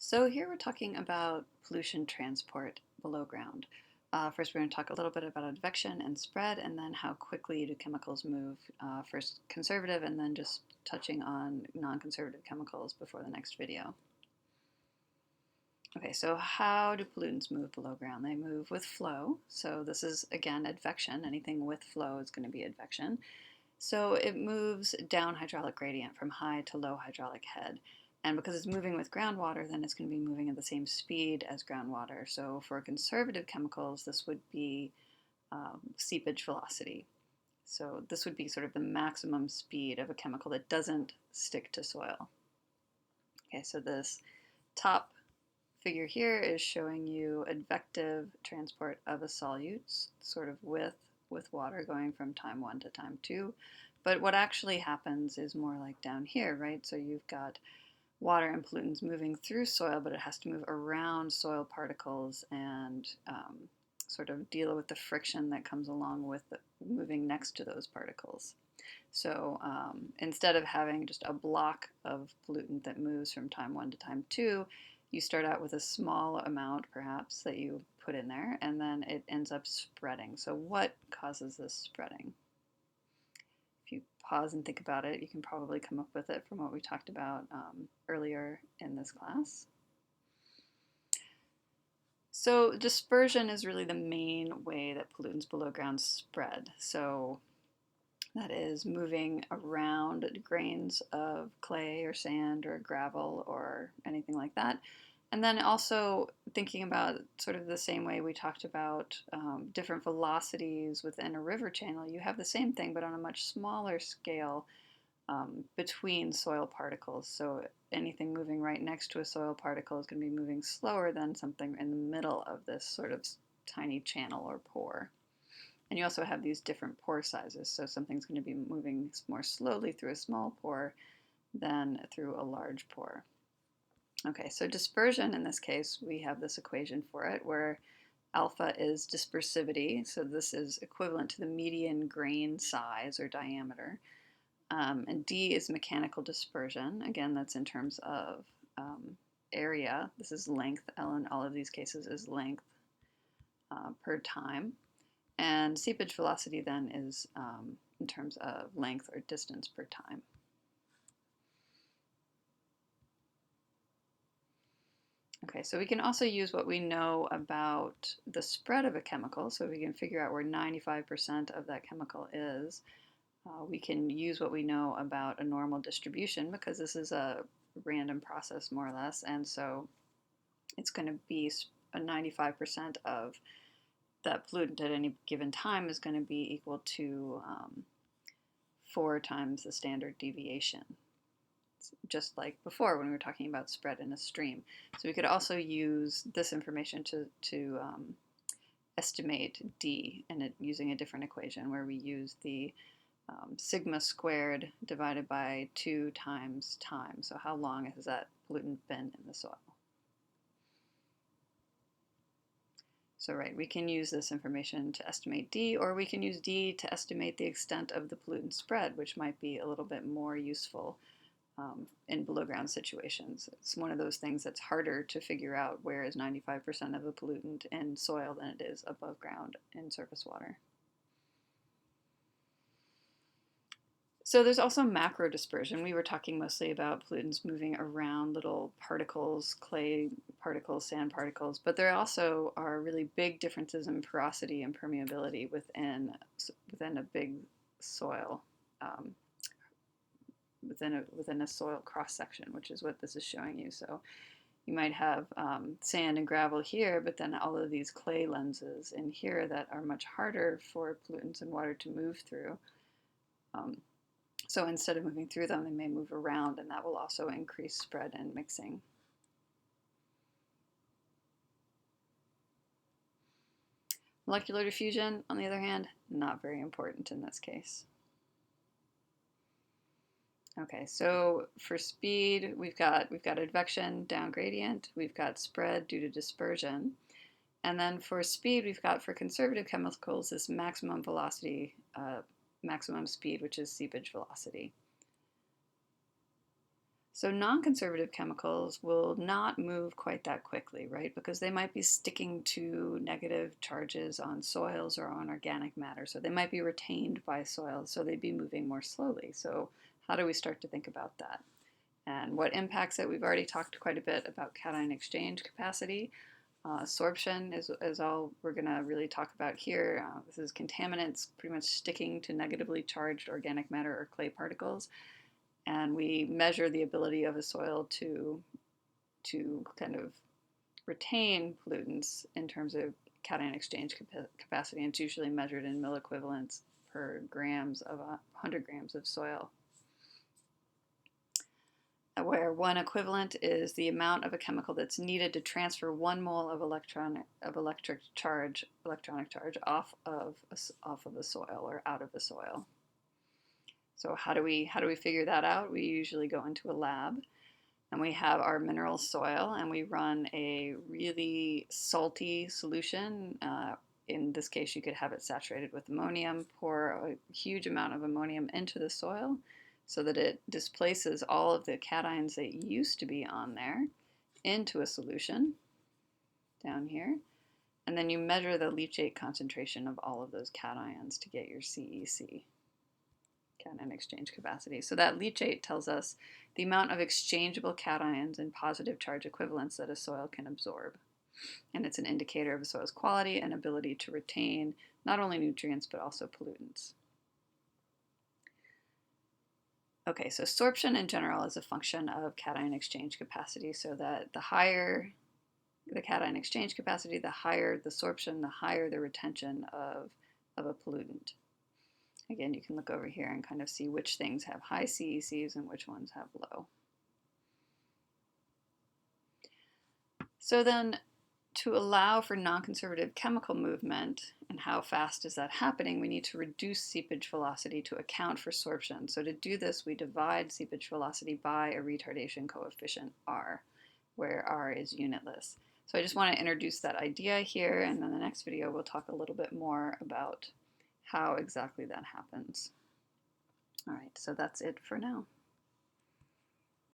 So here we're talking about pollution transport below ground. First, we're going to talk a little bit about advection and spread, and then how quickly do chemicals move. First conservative, and then just touching on non-conservative chemicals before the next video. Okay, so how do pollutants move below ground? They move with flow. So this is, again, advection. Anything with flow is going to be advection. So it moves down hydraulic gradient from high to low hydraulic head. And because it's moving with groundwater, then it's going to be moving at the same speed as groundwater. So for conservative chemicals, this would be seepage velocity. So this would be sort of the maximum speed of a chemical that doesn't stick to soil. Okay, so this top figure here is showing you advective transport of a solute, sort of with water going from time 1 to time 2. But what actually happens is more like down here, right? So you've got water and pollutants moving through soil, but it has to move around soil particles and sort of deal with the friction that comes along with moving next to those particles. So instead of having just a block of pollutant that moves from time 1 to time 2, you start out with a small amount, perhaps, that you put in there, and then it ends up spreading. So what causes this spreading? If you pause and think about it, you can probably come up with it from what we talked about earlier in this class. So dispersion is really the main way that pollutants below ground spread. So that is moving around grains of clay or sand or gravel or anything like that. And then also thinking about sort of the same way we talked about different velocities within a river channel, you have the same thing but on a much smaller scale between soil particles. So anything moving right next to a soil particle is going to be moving slower than something in the middle of this sort of tiny channel or pore. And you also have these different pore sizes, so something's going to be moving more slowly through a small pore than through a large pore. Okay, so dispersion in this case, we have this equation for it where alpha is dispersivity, so this is equivalent to the median grain size or diameter, and D is mechanical dispersion. Again, that's in terms of area. This is length. L in all of these cases is length per time. And seepage velocity then is in terms of length or distance per time. Okay, so we can also use what we know about the spread of a chemical. So we can figure out where 95% of that chemical is. We can use what we know about a normal distribution because this is a random process more or less. And so it's going to be a 95% of that pollutant at any given time is going to be equal to 4 times the standard deviation, just like before when we were talking about spread in a stream. So we could also use this information to estimate D and using a different equation where we use the sigma squared divided by 2 times time. So how long has that pollutant been in the soil? So right, we can use this information to estimate D, or we can use D to estimate the extent of the pollutant spread, which might be a little bit more useful in below ground situations. It's one of those things that's harder to figure out where is 95% of the pollutant in soil than it is above ground in surface water. So there's also macro dispersion. We were talking mostly about pollutants moving around little particles, clay particles, sand particles, but there also are really big differences in porosity and permeability within a big soil, within a soil cross section, which is what this is showing you. So you might have sand and gravel here, but then all of these clay lenses in here that are much harder for pollutants and water to move through. So instead of moving through them, they may move around, and that will also increase spread and mixing. Molecular diffusion, on the other hand, not very important in this case. Okay, so for speed, we've got advection, down gradient, we've got spread due to dispersion. And then for speed, we've got for conservative chemicals this maximum velocity, maximum speed, which is seepage velocity. So non-conservative chemicals will not move quite that quickly, right? Because they might be sticking to negative charges on soils or on organic matter. So they might be retained by soil, so they'd be moving more slowly. So how do we start to think about that? And what impacts it? We've already talked quite a bit about cation exchange capacity. Sorption is all we're going to really talk about here. This is contaminants pretty much sticking to negatively charged organic matter or clay particles. And we measure the ability of a soil to kind of retain pollutants in terms of cation exchange capacity, and it's usually measured in milliequivalents per grams of 100 grams of soil, where 1 equivalent is the amount of a chemical that's needed to transfer 1 mole of electronic charge off of a soil or out of a soil. So how do we figure that out? We usually go into a lab and we have our mineral soil and we run a really salty solution. In this case, you could have it saturated with ammonium, pour a huge amount of ammonium into the soil so that it displaces all of the cations that used to be on there into a solution down here. And then you measure the leachate concentration of all of those cations to get your CEC. Cation exchange capacity. So that leachate tells us the amount of exchangeable cations and positive charge equivalents that a soil can absorb. And it's an indicator of a soil's quality and ability to retain not only nutrients but also pollutants. Okay, so sorption in general is a function of cation exchange capacity, so that the higher the cation exchange capacity, the higher the sorption, the higher the retention of a pollutant. Again, you can look over here and kind of see which things have high CECs and which ones have low. So then, to allow for non-conservative chemical movement, and how fast is that happening, we need to reduce seepage velocity to account for sorption. So to do this, we divide seepage velocity by a retardation coefficient, R, where R is unitless. So I just want to introduce that idea here, and then the next video we'll talk a little bit more about how exactly that happens. All right, so that's it for now.